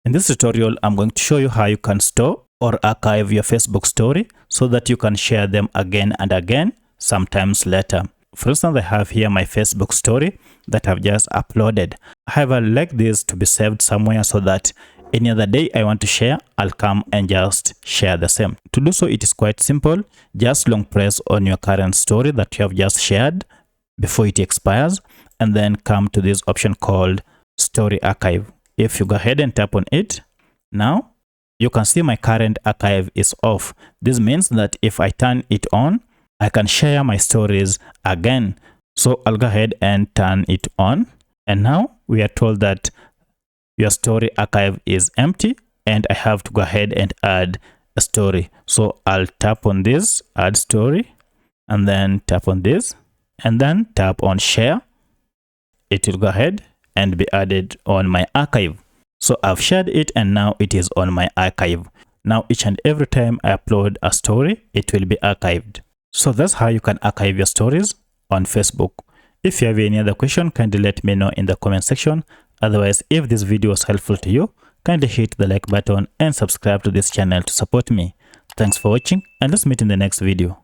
In this tutorial, I'm going to show you how you can store or archive your Facebook story so that you can share them again and again, sometimes later. For instance, I have here my Facebook story that I've just uploaded. However, I'd like this to be saved somewhere so that any other day I want to share, I'll come and just share the same. To do so, it is quite simple. Just long press on your current story that you have just shared before it expires, and then come to this option called Story Archive. If you go ahead and tap on it, now you can see my current archive is off. This means that if I turn it on, I can share my stories again. So I'll go ahead and turn it on. And now we are told that your story archive is empty and I have to go ahead and add a story. So I'll tap on this, add story, and then tap on this, and then tap on share. It will go ahead and be added on my archive. So I've shared it and now it is on my archive. Now each and every time I upload a story, it will be archived. So that's how you can archive your stories on Facebook. If you have any other question, kindly let me know in the comment section. Otherwise, if this video was helpful to you, kindly hit the like button and subscribe to this channel to support me. Thanks for watching, and let's meet in the next video.